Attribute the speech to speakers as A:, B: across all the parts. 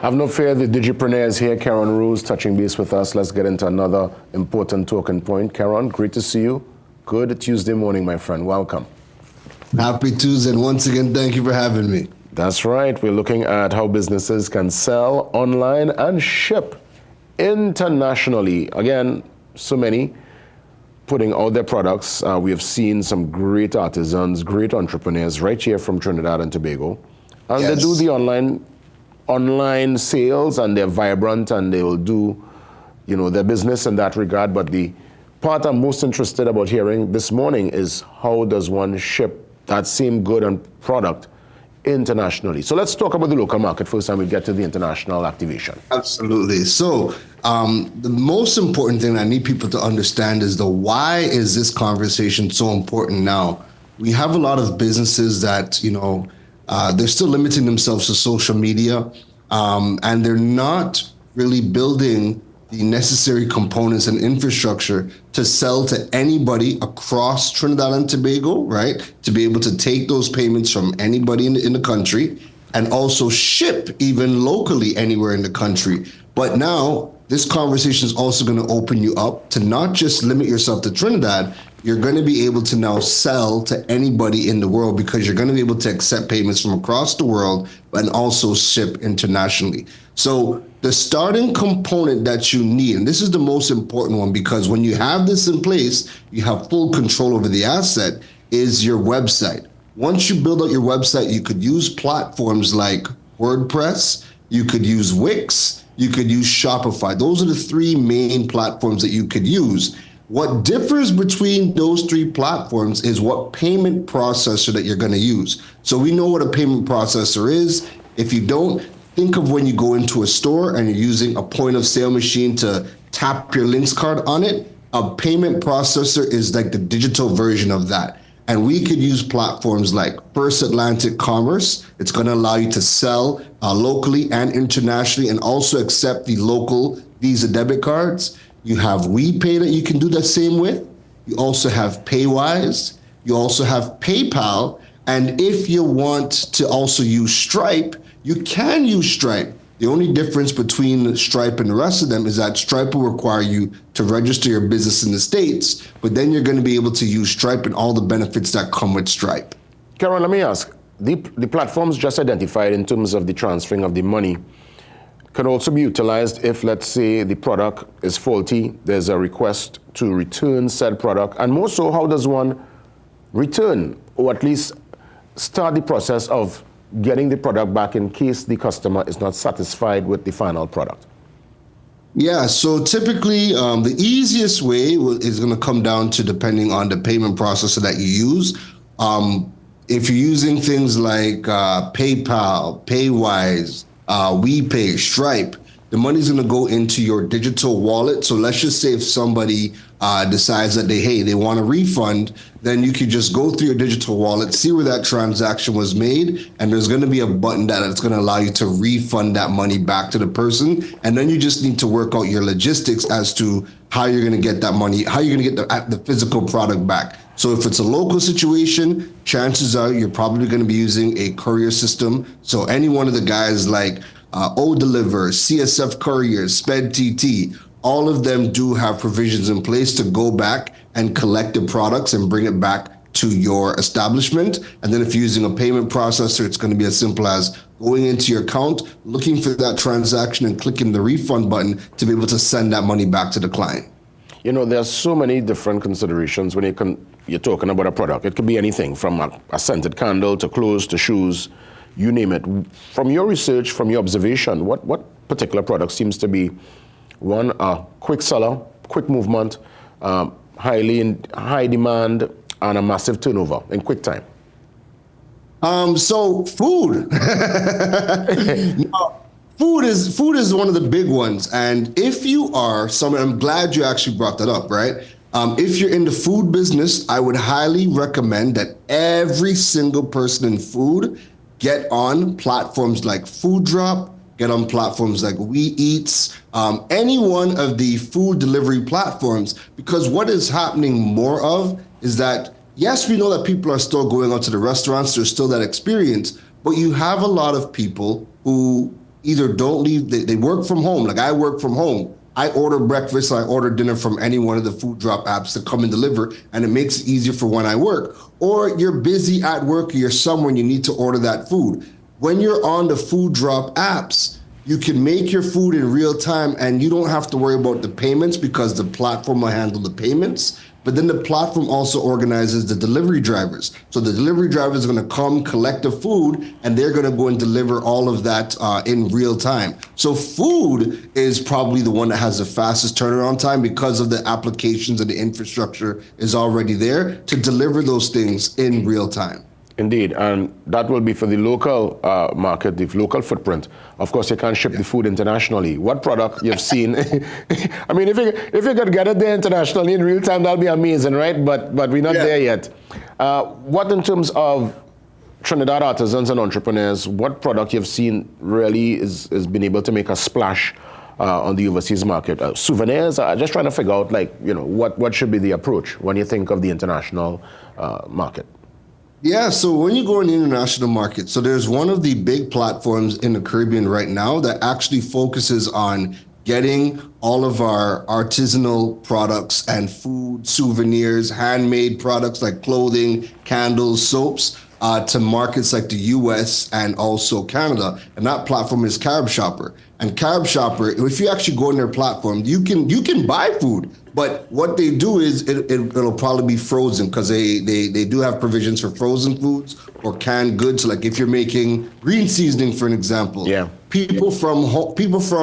A: Have no fear, the Digipreneur is here. Keron Rules touching base with us. Let's get into another important talking point. Keron, great to see you. Good Tuesday morning, my friend. Welcome.
B: Happy Tuesday, and once again, thank you for having me.
A: That's right. We're looking at how businesses can sell online and ship internationally. Again, so many putting out their products. We have seen some great artisans, great entrepreneurs right here from Trinidad and Tobago. And
B: Yes.
A: they do the online sales, and they're vibrant, and they will do, their business in that regard. But the part I'm most interested about hearing this morning is how does one ship that same good and product internationally? So let's talk about the local market first, and we get to the international activation.
B: Absolutely. So the most important thing I need people to understand is why is this conversation so important now? We have a lot of businesses that, they're still limiting themselves to social media, and they're not really building the necessary components and infrastructure to sell to anybody across Trinidad and Tobago, right? To be able to take those payments from anybody in the country and also ship even locally anywhere in the country. But now this conversation is also going to open you up to not just limit yourself to Trinidad. You're going to be able to now sell to anybody in the world because you're going to be able to accept payments from across the world and also ship internationally. So the starting component that you need, and this is the most important one, because when you have this in place, you have full control over the asset, is your website. Once you build out your website, you could use platforms like WordPress, you could use Wix, you could use Shopify. Those are the three main platforms that you could use. What differs between those three platforms is what payment processor that you're going to use. So we know what a payment processor is. If you don't, think of when you go into a store and you're using a point of sale machine to tap your Links card on it. A payment processor is like the digital version of that. And we could use platforms like First Atlantic Commerce. It's going to allow you to sell locally and internationally, and also accept the local Visa debit cards. You have WePay that you can do that same with. You also have Paywise. You also have PayPal. And if you want to also use Stripe, you can use Stripe. The only difference between Stripe and the rest of them is that Stripe will require you to register your business in the States, but then you're going to be able to use Stripe and all the benefits that come with Stripe.
A: Keron, let me ask, the platforms just identified in terms of the transferring of the money can also be utilized if, let's say, the product is faulty, there's a request to return said product, and more so, how does one return, or at least start the process of getting the product back in case the customer is not satisfied with the final product?
B: Yeah, so typically the easiest way is going to come down to depending on the payment processor that you use. If you're using things like PayPal, Paywise, WePay, Stripe, the money's going to go into your digital wallet. So let's just say if somebody decides that they want a refund, then you could just go through your digital wallet, see where that transaction was made, and there's going to be a button that's going to allow you to refund that money back to the person. And then you just need to work out your logistics as to how you're going to get that money, how you're going to get the physical product back. So if it's a local situation, chances are you're probably going to be using a courier system. So any one of the guys like O-Deliver, CSF Courier, Sped TT, all of them do have provisions in place to go back and collect the products and bring it back to your establishment. And then if you're using a payment processor, it's going to be as simple as going into your account, looking for that transaction and clicking the refund button to be able to send that money back to the client.
A: There's so many different considerations when you're talking about a product. It could be anything from a scented candle to clothes to shoes, you name it. From your research, from your observation, what particular product seems to be one, a quick seller, quick movement, high demand, and a massive turnover in quick time?
B: So food. Food is one of the big ones. And if you are someone, I'm glad you actually brought that up, right? If you're in the food business, I would highly recommend that every single person in food get on platforms like Food Drop, get on platforms like We Eats, any one of the food delivery platforms, because what is happening more of is that, yes, we know that people are still going out to the restaurants, there's still that experience, but you have a lot of people who either don't leave, they work from home. Like I work from home. I order breakfast, I order dinner from any one of the food drop apps that come and deliver, and it makes it easier for when I work. Or you're busy at work, or you're somewhere and you need to order that food. When you're on the food drop apps, you can make your food in real time and you don't have to worry about the payments because the platform will handle the payments. But then the platform also organizes the delivery drivers. So the delivery drivers are going to come collect the food and they're going to go and deliver all of that in real time. So food is probably the one that has the fastest turnaround time because of the applications and the infrastructure is already there to deliver those things in real time.
A: Indeed, and that will be for the local market, the local footprint. Of course, you can't ship the food internationally. What product you've seen? I mean, if you could get it there internationally in real time, that'll be amazing, right? But we're not there yet. What in terms of Trinidad artisans and entrepreneurs, what product you've seen really has been able to make a splash on the overseas market? Souvenirs? Just trying to figure out, like, you know, what should be the approach when you think of the international market?
B: Yeah, so when you go in the international market, so there's one of the big platforms in the Caribbean right now that actually focuses on getting all of our artisanal products and food, souvenirs, handmade products like clothing, candles, soaps, to markets like the US and also Canada. And that platform is Carib Shopper. And Carib Shopper, if you actually go on their platform, you can buy food. But what they do is it'll probably be frozen because they do have provisions for frozen foods or canned goods. Like if you're making green seasoning, for an example, people from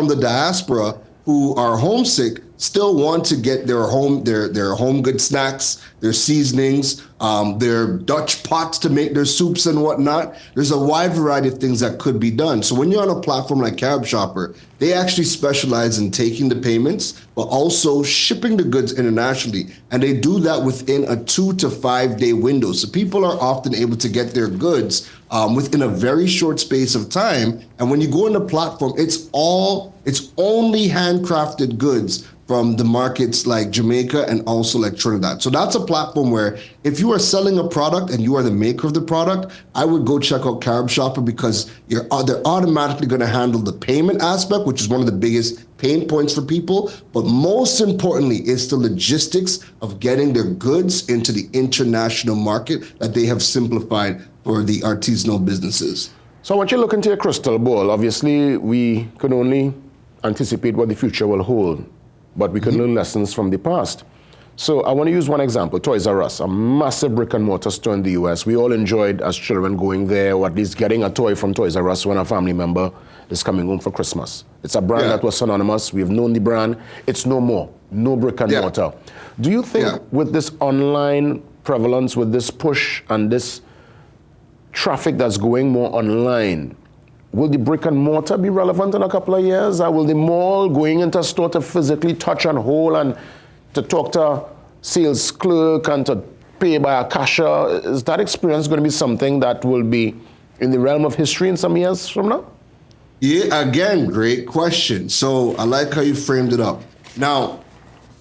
B: the diaspora who are homesick still want to get their home good snacks, their seasonings, their Dutch pots to make their soups and whatnot. There's a wide variety of things that could be done. So when you're on a platform like Carib Shopper, they actually specialize in taking the payments, but also shipping the goods internationally. And they do that within a 2 to 5 day window. So people are often able to get their goods within a very short space of time. And when you go on the platform, it's only handcrafted goods from the markets like Jamaica and also like Trinidad. So that's a platform where if you are selling a product and you are the maker of the product, I would go check out Carib Shopper because they're automatically going to handle the payment aspect, which is one of the biggest pain points for people. But most importantly, it's the logistics of getting their goods into the international market that they have simplified for the artisanal businesses.
A: So once you look into your crystal ball, obviously we can only anticipate what the future will hold, but we can learn lessons from the past. So I want to use one example, Toys R Us, a massive brick and mortar store in the US. We all enjoyed as children going there, or at least getting a toy from Toys R Us when a family member is coming home for Christmas. It's a brand that was synonymous. We've known the brand. It's no more, no brick and mortar. Do you think with this online prevalence, with this push and this traffic that's going more online, will the brick and mortar be relevant in a couple of years? Or will the mall going into a store to physically touch and hold and to talk to a sales clerk and to pay by a cashier, is that experience going to be something that will be in the realm of history in some years from now?
B: Yeah, again, great question. So I like how you framed it up. Now,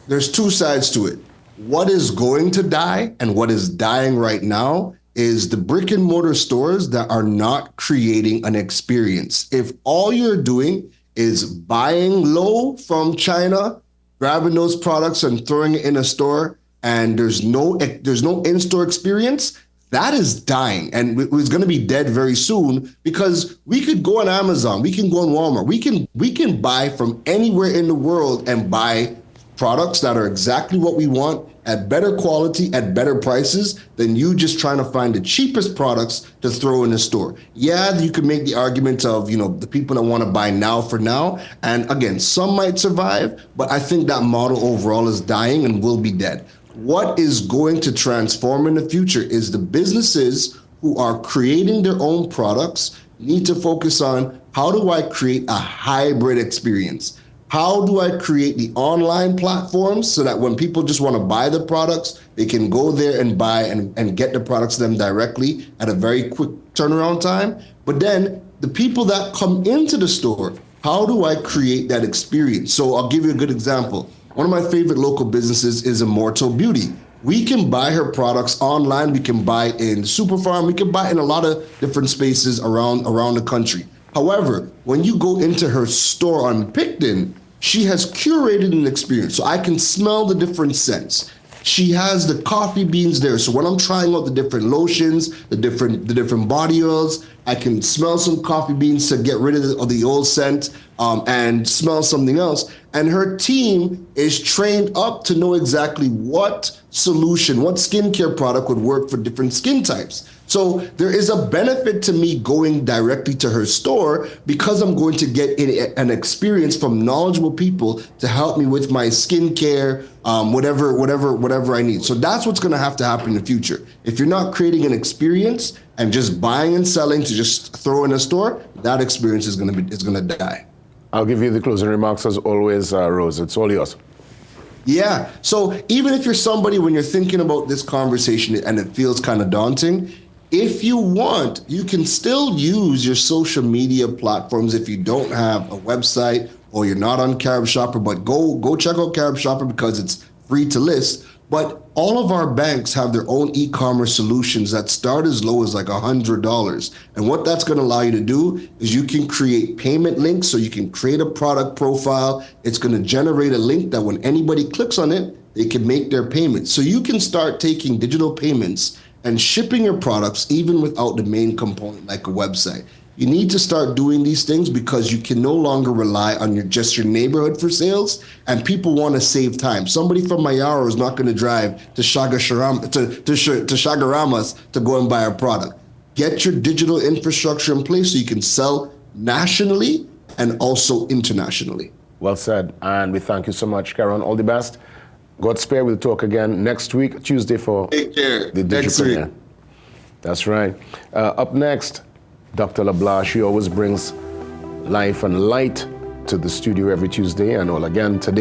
B: there's two sides to it. What is going to die and what is dying right now is the brick and mortar stores that are not creating an experience. If all you're doing is buying low from China, grabbing those products and throwing it in a store, and there's no in-store experience, that is dying. And it's going to be dead very soon because we could go on Amazon, we can go on Walmart, we can buy from anywhere in the world and buy products that are exactly what we want at better quality, at better prices than you just trying to find the cheapest products to throw in the store. Yeah, you could make the argument of, the people that want to buy now for now. And again, some might survive, but I think that model overall is dying and will be dead. What is going to transform in the future is the businesses who are creating their own products need to focus on, how do I create a hybrid experience? How do I create the online platforms so that when people just want to buy the products, they can go there and buy and get the products to them directly at a very quick turnaround time? But then the people that come into the store, how do I create that experience? So I'll give you a good example. One of my favorite local businesses is Immortal Beauty. We can buy her products online. We can buy in Super Farm. We can buy in a lot of different spaces around the country. However, when you go into her store on Picton, she has curated an experience. So I can smell the different scents. She has the coffee beans there. So when I'm trying out the different lotions, the different body oils, I can smell some coffee beans to get rid of the old scent and smell something else. And her team is trained up to know exactly what solution, what skincare product would work for different skin types. So there is a benefit to me going directly to her store because I'm going to get an experience from knowledgeable people to help me with my skincare, whatever I need. So that's what's going to have to happen in the future. If you're not creating an experience and just buying and selling to just throw in a store, that experience is going to die.
A: I'll give you the closing remarks as always, Rose. It's all yours.
B: Yeah. So even if you're somebody, when you're thinking about this conversation and it feels kind of daunting, if you want, you can still use your social media platforms if you don't have a website or you're not on Carib Shopper, but go check out Carib Shopper because it's free to list. But all of our banks have their own e-commerce solutions that start as low as like $100. And what that's going to allow you to do is you can create payment links. So you can create a product profile. It's going to generate a link that when anybody clicks on it, they can make their payment. So you can start taking digital payments and shipping your products even without the main component like a website. You need to start doing these things because you can no longer rely on just your neighborhood for sales, and people want to save time. Somebody from Mayaro is not going to drive to Chagaramas to go and buy a product. Get your digital infrastructure in place so you can sell nationally and also internationally.
A: Well said, and we thank you so much, Keron. All the best. God spare, we'll talk again next week, Tuesday, for
B: Take care.
A: the Digipreneur. That's right. Up next, Dr. LeBlanc. She always brings life and light to the studio every Tuesday, and all again today.